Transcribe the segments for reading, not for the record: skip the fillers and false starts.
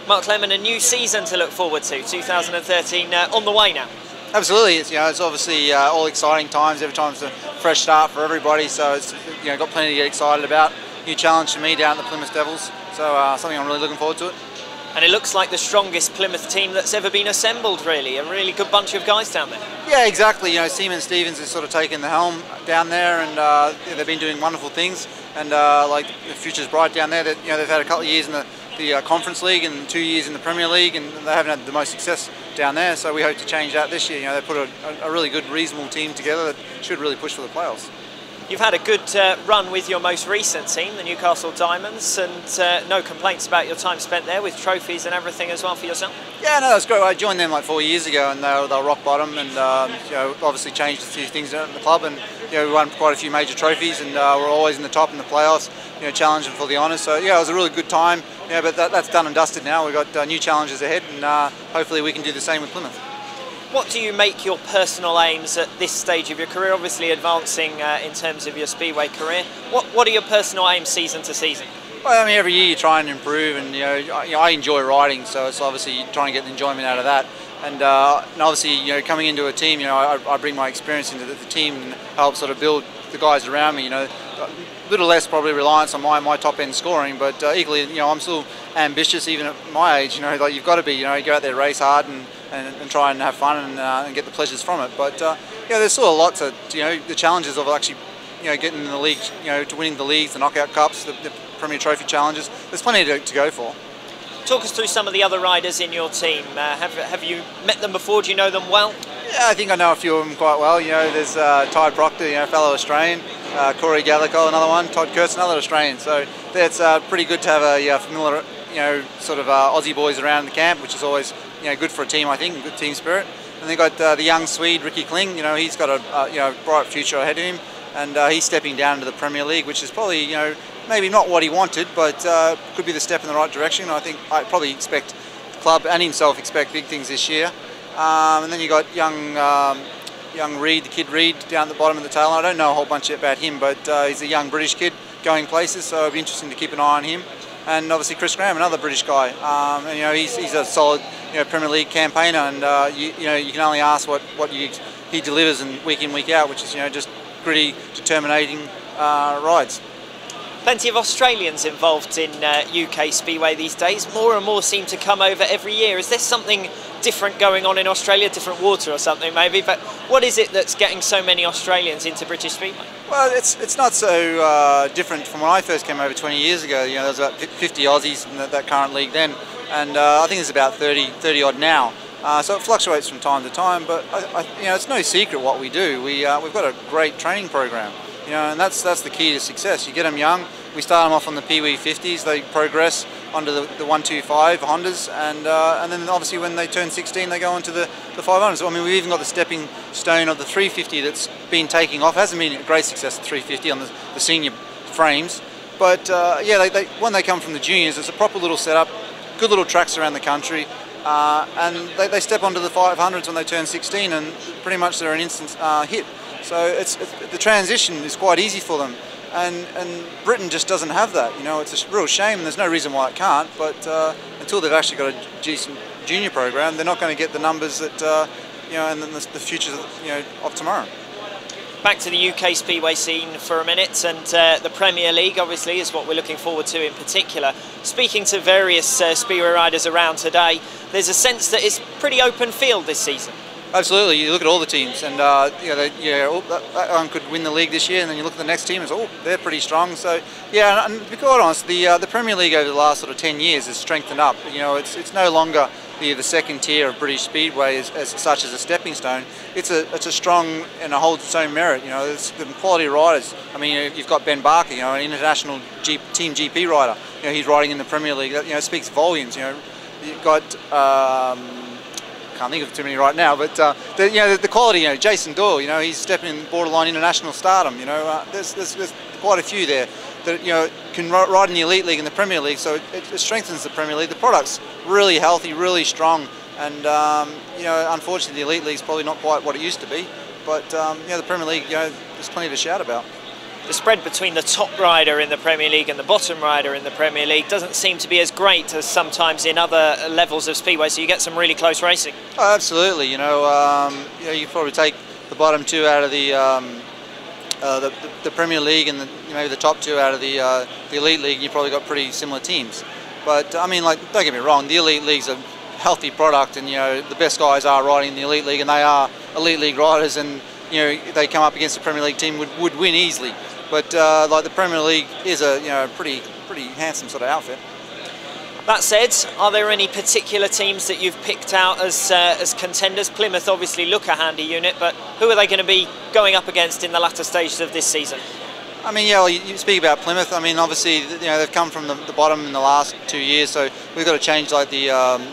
Mark Lemon, a new season to look forward to, 2013 on the way now. Absolutely, it's obviously all exciting times. Every time's a fresh start for everybody, so it's got plenty to get excited about. New challenge for me down at the Plymouth Devils, so something I'm really looking forward to it. And it looks like the strongest Plymouth team that's ever been assembled, really. A really good bunch of guys down there. Yeah, exactly. Seaman Stevens has sort of taken the helm down there, and they've been doing wonderful things. And like the future's bright down there. That they've had a couple of years in the Conference League and 2 years in the Premier League, and they haven't had the most success down there. So we hope to change that this year. They put a really good, reasonable team together that should really push for the playoffs. You've had a good run with your most recent team, the Newcastle Diamonds, and no complaints about your time spent there with trophies and everything as well for yourself? Yeah, no, that's great. I joined them like 4 years ago, and they were rock bottom, and obviously changed a few things at the club, and we won quite a few major trophies, and we're always in the top in the playoffs, challenging for the honours. So yeah, it was a really good time. But that's done and dusted now. We've got new challenges ahead, and hopefully we can do the same with Plymouth. What do you make your personal aims at this stage of your career? Obviously advancing in terms of your Speedway career. What are your personal aims season to season? Well, I mean, every year you try and improve, and I enjoy riding, so it's obviously trying to get the enjoyment out of that. And obviously, coming into a team, I bring my experience into the team and help sort of build the guys around me. A little less probably reliance on my top end scoring, but equally, I'm still ambitious even at my age. Like you've got to be. Go out there, race hard, and try and have fun and get the pleasures from it. But there's still a lot to the challenges of actually getting in the league, to winning the leagues, the knockout cups, the Premier Trophy challenges. There's plenty to go for. Talk us through some of the other riders in your team. Have you met them before? Do you know them well? Yeah, I think I know a few of them quite well. There's Ty Proctor, fellow Australian, Corey Gallico, another one, Todd Kurtz, another Australian. So it's pretty good to have a familiar, sort of Aussie boys around the camp, which is always good for a team, I think, good team spirit. And they got the young Swede Ricky Kling. He's got a bright future ahead of him, and he's stepping down into the Premier League, which is probably maybe not what he wanted, but could be the step in the right direction. I probably expect the club and himself expect big things this year. And then you got young Reed, the kid Reed, down at the bottom of the tail. I don't know a whole bunch about him, but he's a young British kid going places, so it'll be interesting to keep an eye on him. And obviously Chris Graham, another British guy. And, he's a solid Premier League campaigner, and you can only ask what he delivers week in, week out, which is just gritty, determinating rides. Plenty of Australians involved in UK Speedway these days. More and more seem to come over every year. Is there something different going on in Australia, different water or something maybe? But what is it that's getting so many Australians into British Speedway? Well, it's not so different from when I first came over 20 years ago. There was about 50 Aussies in that current league then, and I think there's about 30 odd now. So it fluctuates from time to time, but it's no secret what we do. We've got a great training program. And that's the key to success. You get them young. We start them off on the Pee-wee 50s. They progress onto the 125 Hondas, and then obviously when they turn 16, they go into the 500s. I mean, we've even got the stepping stone of the 350 that's been taking off. It hasn't been a great success at 350 on the senior frames, but when they come from the juniors, it's a proper little setup, good little tracks around the country, and they step onto the 500s when they turn 16, and pretty much they're an instant hit. So the transition is quite easy for them, and Britain just doesn't have that. It's a real shame, and there's no reason why it can't. But until they've actually got a decent junior program, they're not going to get the numbers that and the future of tomorrow. Back to the UK Speedway scene for a minute, and the Premier League obviously is what we're looking forward to in particular. Speaking to various Speedway riders around today, there's a sense that it's pretty open field this season. Absolutely. You look at all the teams, and that one could win the league this year, and then you look at the next team, and they're pretty strong. So yeah, and to be quite honest, the Premier League over the last sort of 10 years has strengthened up. It's no longer the second tier of British Speedway as such as a stepping stone. It's a strong and it holds its own merit. There's the quality riders. I mean, you've got Ben Barker, an international team GP rider. He's riding in the Premier League. That speaks volumes. You've got. Can't think of too many right now, but the quality. Jason Doyle. He's stepping in borderline international stardom. There's quite a few there that can ride in the Elite League and the Premier League. So it strengthens the Premier League. The product's really healthy, really strong, and unfortunately the Elite League's probably not quite what it used to be. But the Premier League, there's plenty to shout about. the spread between the top rider in the Premier League and the bottom rider in the Premier League doesn't seem to be as great as sometimes in other levels of Speedway, so you get some really close racing. Oh, absolutely. You probably take the bottom two out of the Premier League and maybe the top two out of the Elite League, and you've probably got pretty similar teams. But I mean, like, don't get me wrong, the Elite League's a healthy product, and the best guys are riding in the Elite League, and they are Elite League riders, and they come up against a Premier League team would win easily. But like, the Premier League is a pretty handsome sort of outfit. That said, are there any particular teams that you've picked out as contenders? Plymouth obviously look a handy unit, but who are they going to be going up against in the latter stages of this season? I mean, yeah, well, you speak about Plymouth. I mean, obviously, they've come from the bottom in the last 2 years, so we've got to change like the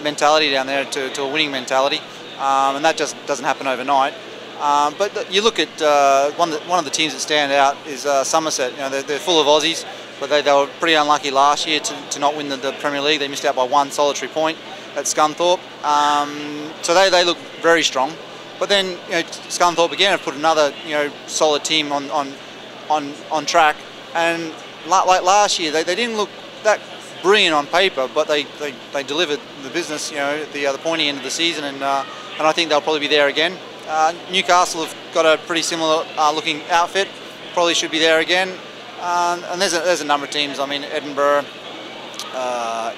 mentality down there to a winning mentality, and that just doesn't happen overnight. But you look at one of the teams that stand out is Somerset. They're full of Aussies, but they were pretty unlucky last year to not win the Premier League. They missed out by one solitary point at Scunthorpe, so they look very strong. But then Scunthorpe again have put another solid team on track, and like last year they didn't look that brilliant on paper, but they delivered the business at the pointy end of the season, and I think they'll probably be there again. Newcastle have got a pretty similar looking outfit, probably should be there again, and there's a number of teams. I mean, Edinburgh,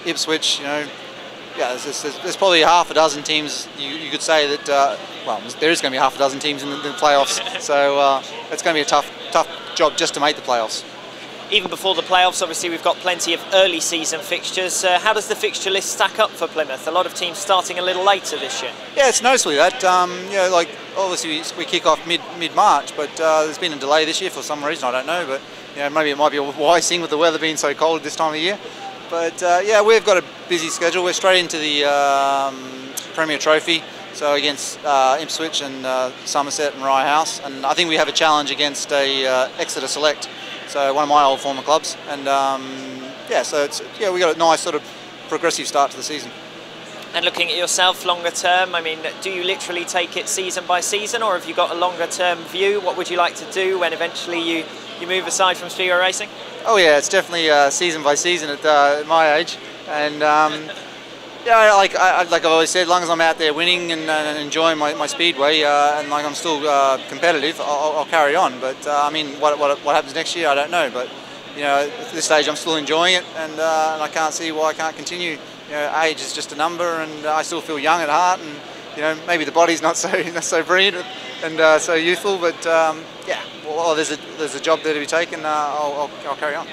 Ipswich, yeah, there's probably half a dozen teams you could say that, well, there is going to be half a dozen teams in the playoffs, so it's going to be a tough job just to make the playoffs. Even before the playoffs, obviously, we've got plenty of early season fixtures. How does the fixture list stack up for Plymouth? A lot of teams starting a little later this year. Yeah, it's noticeably that. Like, obviously we kick off mid-March, but there's been a delay this year for some reason, I don't know, but maybe it might be a wise thing with the weather being so cold this time of year. But yeah, we've got a busy schedule. We're straight into the Premier Trophy, so against Ipswich and Somerset and Rye House, and I think we have a challenge against a Exeter Select, so one of my old former clubs, and yeah, so we got a nice sort of progressive start to the season. And looking at yourself longer term, I mean, do you literally take it season by season, or have you got a longer term view? What would you like to do when eventually you move aside from Speedway racing? Oh yeah, it's definitely season by season at my age, and yeah, like I've always said, as long as I'm out there winning and enjoying my Speedway, and like I'm still competitive, I'll carry on. But I mean, what happens next year, I don't know. But at this stage, I'm still enjoying it, and I can't see why I can't continue. Age is just a number, and I still feel young at heart, and maybe the body's not so brilliant and so youthful, but yeah, well, there's a job there to be taken. I'll carry on.